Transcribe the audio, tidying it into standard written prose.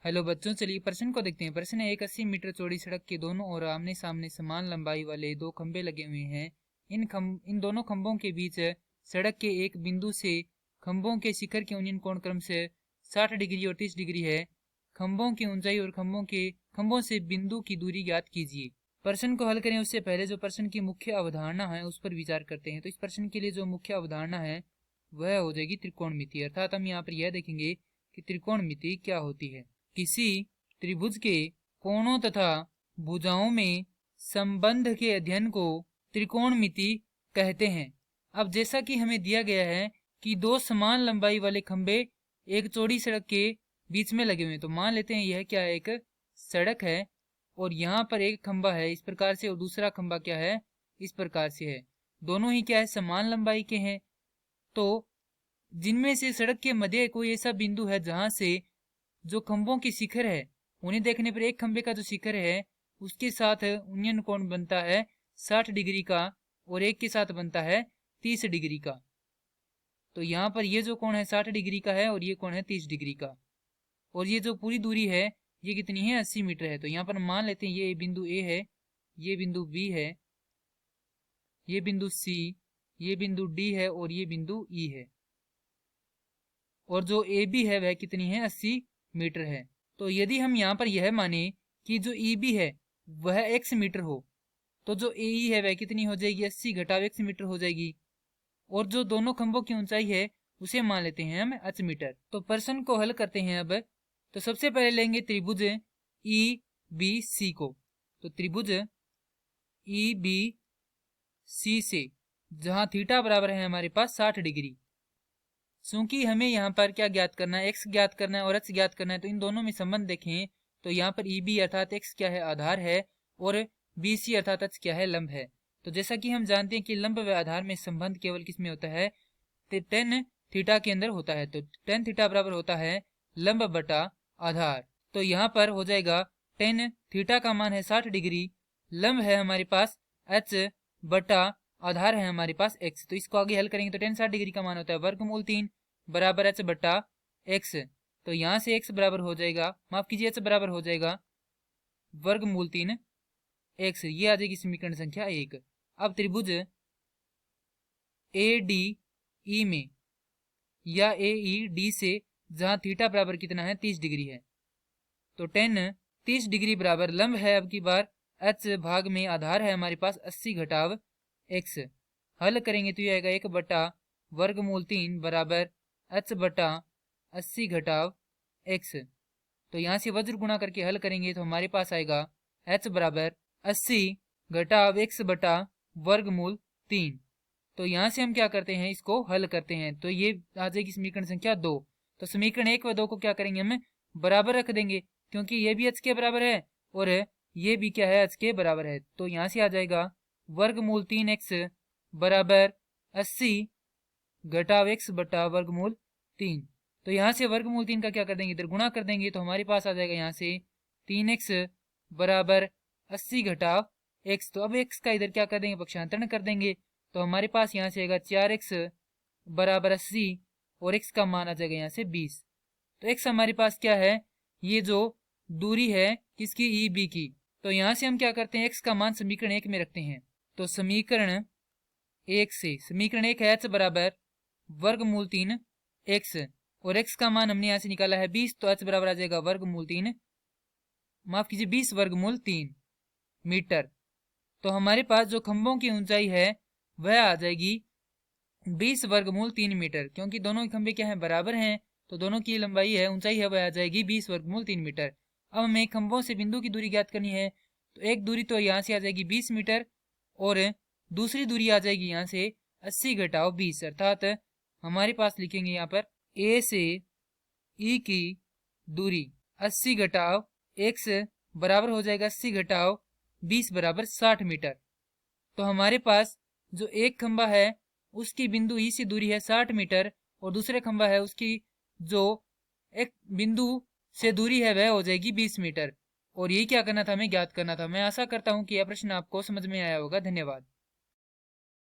Hello बच्चों, चलिए प्रश्न को देखते हैं। प्रश्न है, एक 80 मीटर चौड़ी सड़क के दोनों ओर आमने सामने समान लंबाई वाले दो खंबे लगे हुए हैं। इन दोनों खंभों के बीच सड़क के एक बिंदु से खंभों के शिखर के यूनियन कोण क्रम से 60 डिग्री और 30 डिग्री है। खंभों की ऊंचाई और खंभों से बिंदु की दूरी ज्ञात कीजिए। प्रश्न को हल करें उससे पहले जो प्रश्न की मुख्य अवधारणा है उस पर विचार करते हैं। तो इस प्रश्न के लिए जो मुख्य अवधारणा है वह हो जाएगी त्रिकोणमिति। अर्थात हम यहाँ पर यह देखेंगे कि त्रिकोणमिति क्या होती है। किसी त्रिभुज के कोणों तथा भुजाओं में संबंध के अध्ययन को त्रिकोणमिति कहते हैं। अब जैसा कि हमें दिया गया है कि दो समान लंबाई वाले खंबे एक चौड़ी सड़क के बीच में लगे हुए हैं, तो मान लेते हैं यह क्या है, एक सड़क है और यहाँ पर एक खंबा है इस प्रकार से और दूसरा खंबा क्या है, इस प्रकार से है। दोनों ही क्या है, समान लंबाई के हैं। तो जिनमें से सड़क के मध्य कोई ऐसा बिंदु है जहां से जो खंभों की शिखर है उन्हें देखने पर एक खंबे का जो शिखर है उसके साथ यूनियन कोण बनता है 60 डिग्री का और एक के साथ बनता है 30 डिग्री का। तो यहाँ पर ये जो कोण है 60 डिग्री का है और ये कोण है 30 डिग्री का। और ये जो पूरी दूरी है ये कितनी है, 80 मीटर है। तो यहाँ पर मान लेते हैं ये बिंदु ए है, ये बिंदु बी है, ये बिंदु सी, ये बिंदु डी है और ये बिंदु ई है। और जो ए बी है वह कितनी है, 80 मीटर है। तो यदि हम यहाँ पर यह माने कि जो ई बी है वह x मीटर हो तो जो ए ई है वह कितनी हो जाएगी, 80 घटाव x मीटर हो जाएगी। और जो दोनों खंभों की ऊंचाई है उसे मान लेते हैं हम h मीटर। तो प्रश्न को हल करते हैं अब। तो सबसे पहले लेंगे त्रिभुज ई बी सी को। तो त्रिभुज ई बी सी से जहां थीटा बराबर है हमारे पास 60 डिग्री, चूंकि हमें यहाँ पर क्या ज्ञात करना है, x ज्ञात करना है और h ज्ञात करना है, तो इन दोनों में संबंध देखें तो यहाँ पर ई बी अर्थात x क्या है, आधार है, और बी सी अर्थात h क्या है, लंब है। तो जैसा कि हम जानते हैं कि लंब व आधार में संबंध केवल किस में होता है, टेन थीटा के अंदर होता है। तो टेन थीटा बराबर होता है लंब बटा आधार। तो यहाँ पर हो जाएगा टेन थीटा का मान है 60 डिग्री, लंब है हमारे पास h बटा आधार है हमारे पास x। तो इसको आगे हल करेंगे तो टेन 60 डिग्री का मान होता है वर्गमूल 3 बराबर h बटा x। तो यहाँ से x बराबर हो जाएगा, माफ कीजिए, h बराबर हो जाएगा वर्गमूल 3 x। ये आ जाएगी समीकरण संख्या 1। अब त्रिभुज ए डी ई में या ए ई डी से जहां थीटा बराबर कितना है, 30 डिग्री है, तो टेन 30 डिग्री बराबर लंब है अब की बार h भाग में आधार है हमारे पास 80 घटाव x। हल करेंगे तो ये आएगा 1 बटा वर्गमूल 3 बराबर h बटा 80 घटाव x। तो यहाँ से वज्र गुणा करके हल करेंगे तो हमारे पास आएगा h बराबर 80 घटाव x बटा वर्गमूल 3। तो यहाँ से हम क्या करते हैं, इसको हल करते हैं तो ये आ जाएगी समीकरण संख्या 2। तो समीकरण 1 व 2 को क्या करेंगे, हम बराबर रख देंगे क्योंकि ये भी h के बराबर है और ये भी क्या है, h के बराबर है। तो यहाँ से आ जाएगा वर्गमूल 3x बराबर 80 घटाव x बटा वर्गमूल 3। तो यहाँ से वर्गमूल 3 का क्या कर देंगे, इधर गुणा कर देंगे तो हमारे पास आ जाएगा यहाँ से 3x बराबर 80 घटाव x। तो अब x का इधर क्या कर देंगे, पक्षांतरण कर देंगे तो हमारे पास यहाँ से आएगा 4x बराबर 80 और x का मान आ जाएगा यहाँ से 20। तो x हमारे पास क्या है, ये जो दूरी है किसकी, ई बी की। तो यहाँ से हम क्या करते हैं, x का मान समीकरण 1 में रखते हैं। तो समीकरण 1 से समीकरण 1 है h बराबर वर्गमूल 3 x और x का मान हमने यहाँ से निकाला है 20, तो h बराबर आ जाएगा वर्गमूल 3, माफ कीजिए 20 वर्गमूल 3 मीटर। तो हमारे पास जो खंभों की ऊंचाई है वह आ जाएगी 20 वर्गमूल 3 मीटर, क्योंकि दोनों खंभे क्या हैं, बराबर हैं, तो दोनों की लंबाई है, ऊंचाई है, वह आ जाएगी 20 वर्गमूल 3 मीटर। अब हमें खंभों से बिंदु की दूरी ज्ञात करनी है। तो एक दूरी तो यहाँ से आ जाएगी 20 मीटर और दूसरी दूरी आ जाएगी यहाँ से 80 घटाव 20, अर्थात हमारे पास लिखेंगे यहाँ पर ए से ई की दूरी 80 घटाव x बराबर हो जाएगा 80 घटाव 20 बराबर 60 मीटर। तो हमारे पास जो एक खंबा है उसकी बिंदु ई से दूरी है 60 मीटर और दूसरे खंबा है उसकी जो एक बिंदु से दूरी है वह हो जाएगी 20 मीटर। और यही क्या करना था, हमें ज्ञात करना था। मैं आशा करता हूँ कि यह प्रश्न आपको समझ में आया होगा। धन्यवाद।